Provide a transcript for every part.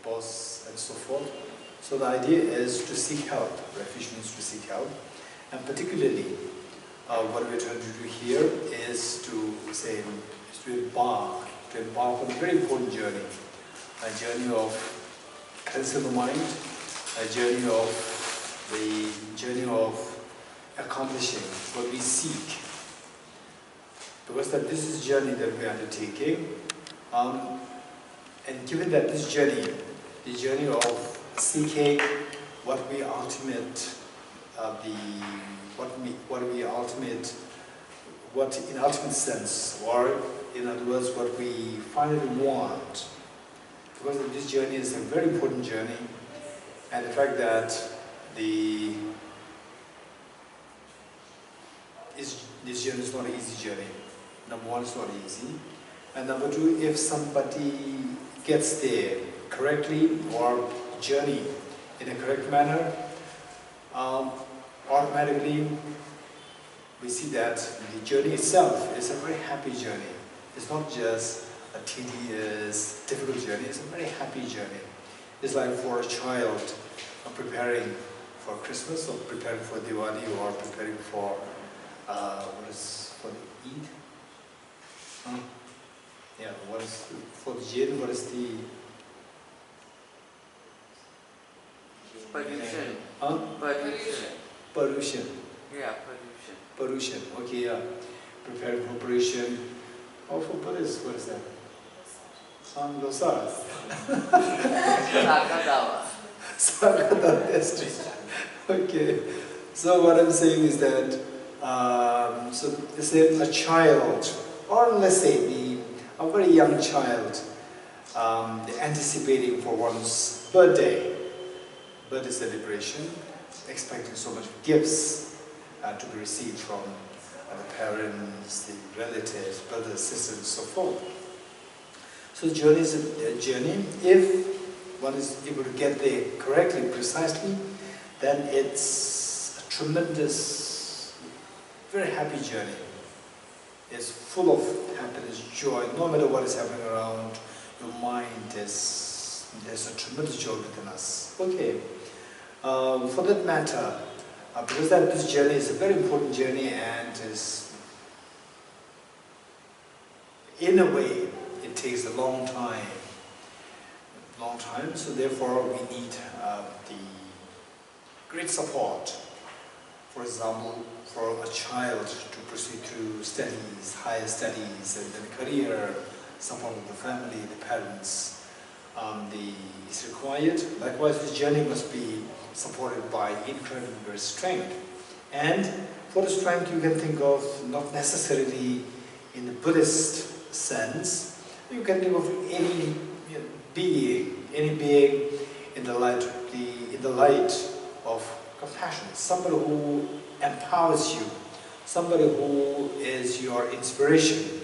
boss, and so forth. So the idea is to seek help. Refuge means to seek help. And particularly, what we're trying to do here is to embark on a very important journey. A journey of cleansing the mind, a journey of accomplishing what we seek. Because that this is a journey that we are undertaking, and given that this journey, the journey of seeking what in ultimate sense, or in other words, what we finally want. Because this journey is a very important journey, and the fact that this journey is not an easy journey. Number one, it's not easy. And number two, if somebody gets there correctly or journey in a correct manner, automatically we see that the journey itself is a very happy journey. It's not just a tedious, difficult journey, it's a very happy journey. It's like for a child preparing for Christmas, or preparing for Diwali, or preparing for for the Eid? Yeah, for the Jain, what is the Paryushan. Paryushan. Yeah, Paryushan. Okay, yeah. Preparing for Paryushan. Or for Buddhists, what is that? Losar. Sakadawa. Sakadawa, that's true. Okay. So what I'm saying is that, so let's say a child, or let's say a very young child, anticipating for one's birthday celebration, expecting so much gifts to be received from the parents, the relatives, brothers, sisters, and so forth. So the journey is a journey. If one is able to get there correctly, precisely, then it's a tremendous, very happy journey. It's full of happiness, joy. No matter what is happening around your mind, there's a tremendous joy within us. Okay. For that matter, because that this journey is a very important journey, and is, in a way, it takes a long time. So therefore, we need the great support. For example, for a child to proceed to studies, higher studies, and then career, support of the family, the parents, is required. Likewise, this journey must be supported by incredible strength. And for the strength, you can think of not necessarily in the Buddhist sense. You can think of any being in the light of compassion. Somebody who empowers you, somebody who is your inspiration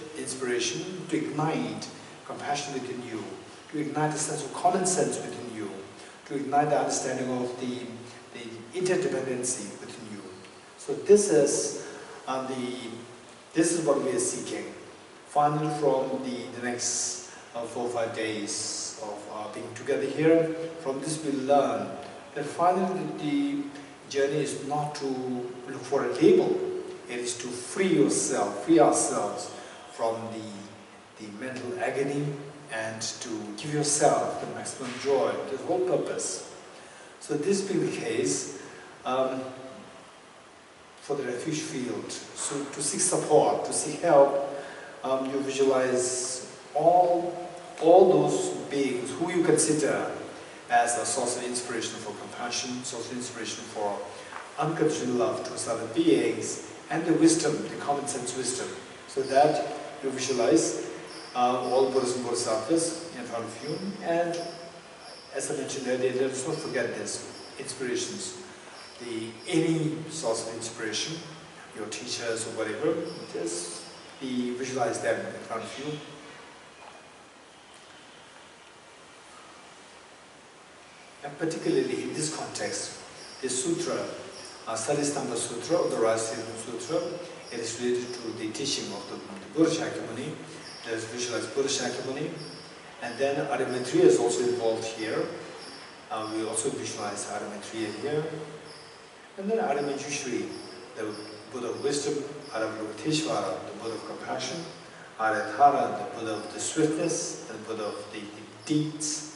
to ignite compassion within you, to ignite a sense of common sense within you, to ignite the understanding of the interdependency within you. So this is what we are seeking. Finally, from the next 4 or 5 days of being together here, from this we learn that finally the journey is not to look for a label. It is to free ourselves from the mental agony, and to give yourself the maximum joy. That's the whole purpose. So this being the case, for the refuge field, so to seek support, to seek help, you visualize all those beings who you consider as a source of inspiration for compassion, source of inspiration for unconditional love to other beings, and the wisdom, the common sense wisdom. So that you visualize all Buddhas and Bodhisattvas in front of you, and as I mentioned earlier, let us not forget this, inspirations. Any source of inspiration, your teachers or whatever, just visualize them in front of you. And particularly in this context, this sutra, Salisthamba Sutra, or the Seedling Sutra, it is related to the teaching of the Buddha Shakyamuni. There's visualized Buddha Shakyamuni, and then Arya Nagarjuna is also involved here. we also visualize Arya Maitreya here. And then Arya Manjushri, the Buddha of wisdom, Arya Lokiteshvara, the Buddha of compassion, Arya Thara, the Buddha of the swiftness, the Buddha of the deeds.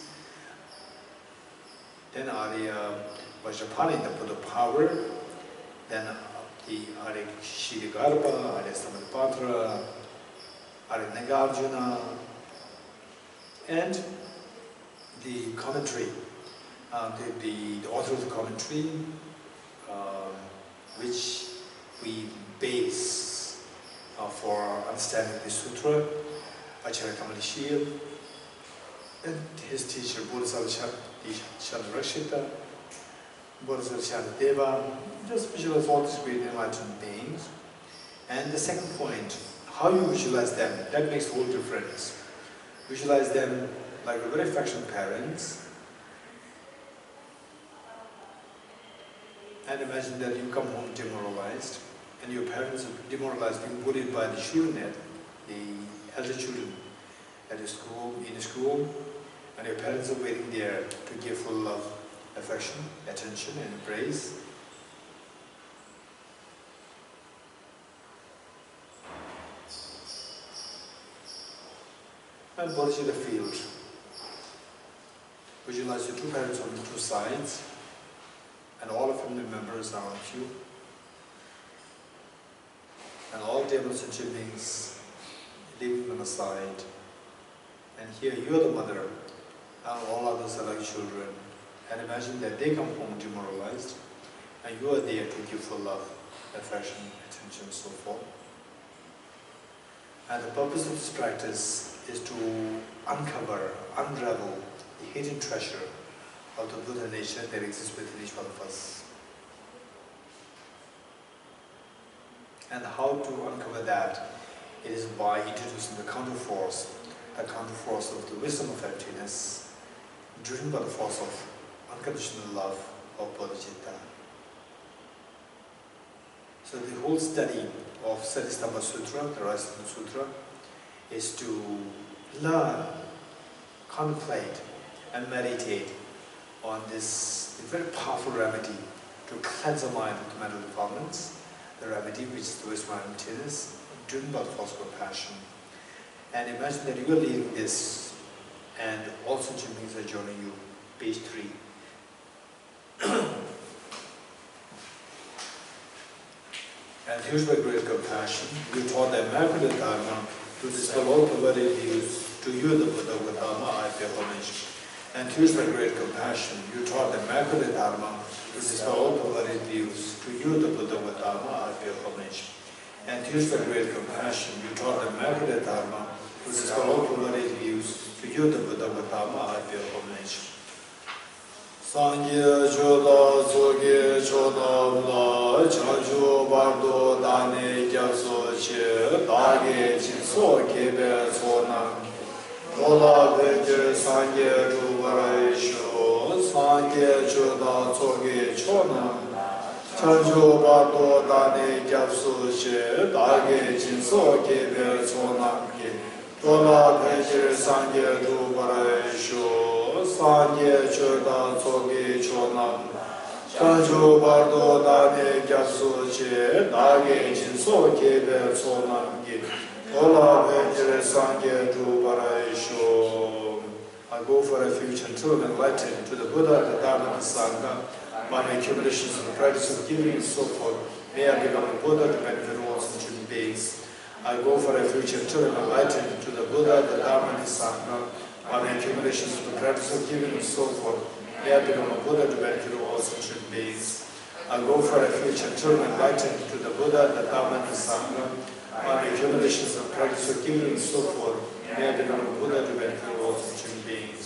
Then Arya Vajrapani, the Buddha of power. Then the Arya Shantideva, Arya Samadipatra, Arya Nagarjuna, and the commentary, the author of the commentary, which we base for understanding the sutra, Acharya Shantideva, and his teacher, Bodhicaryavatara, Bodhicarya Shantideva. Just visualize all these great enlightened beings. And the second point, how you visualize them, that makes the whole difference. Visualize them like your very affectionate parents, and imagine that you come home demoralized, and your parents are demoralized, being bullied by the children, the elder children at the school, in the school, and your parents are waiting there to give full love, affection, attention, and praise. And what is the field? Visualize your two parents on the two sides, and all family members around you, and all devils and beings, leaving them aside. And here you are the mother, and all others are like children. And imagine that they come home demoralized, and you are there to give full love, affection, attention, and so forth. And the purpose of this practice is to uncover, unravel the hidden treasure of the Buddha nature that exists within each one of us. And how to uncover that? It is by introducing the counterforce of the wisdom of emptiness, driven by the force of unconditional love of bodhicitta. So the whole study of Satistambha Sutra, the Rising Sutra, is to learn, contemplate, and meditate on this very powerful remedy to cleanse the mind of the mental defilements, the remedy which is the wisdom of emptiness, driven by the force of compassion. And imagine that you are leading this, and all such beings are joining you. Page 3. And here's by great compassion, you taught the Immaculate Dharma to dispel all perverted views. To you, the Buddha, with Dharma, I pay homage. And here's by great compassion, you taught the Immaculate Dharma to dispel all perverted views. To you, the Buddha, with Dharma, I pay homage. And here's by great compassion, you taught the Immaculate Dharma to dispel all perverted views. To you, the Buddha, with Dharma, I pay homage. Sangye choda soge choda vla chanchu bardo dane gyakso che dage jinso kebe sonam dola vekir sangye ruvara isho sangye choda soge chonam chanchu bardo dane gyakso che dage jinso kebe sonam dola vekir sangye ruvara isho Sangye choda soge chonam chanchu bardo dane gyatsu che dage jinso kebe sonam gi tola vejre sangye tu paraisho. I go for refuge until enlightened to the Buddha, the Dharma, the Sangha, by my accumulations of the practice of giving and so forth. May I become a Buddha to benefit all sentient beings. I go for refuge until enlightened to the Buddha, the Dharma, the Sangha, by my accumulations of the practice of giving and so forth, may I become a Buddha to benefit all sentient beings. I go for refuge until enlightened to the Buddha, the Dharma, and the Sangha. By my accumulations of practice of giving and so forth, may I become a Buddha to benefit all sentient beings.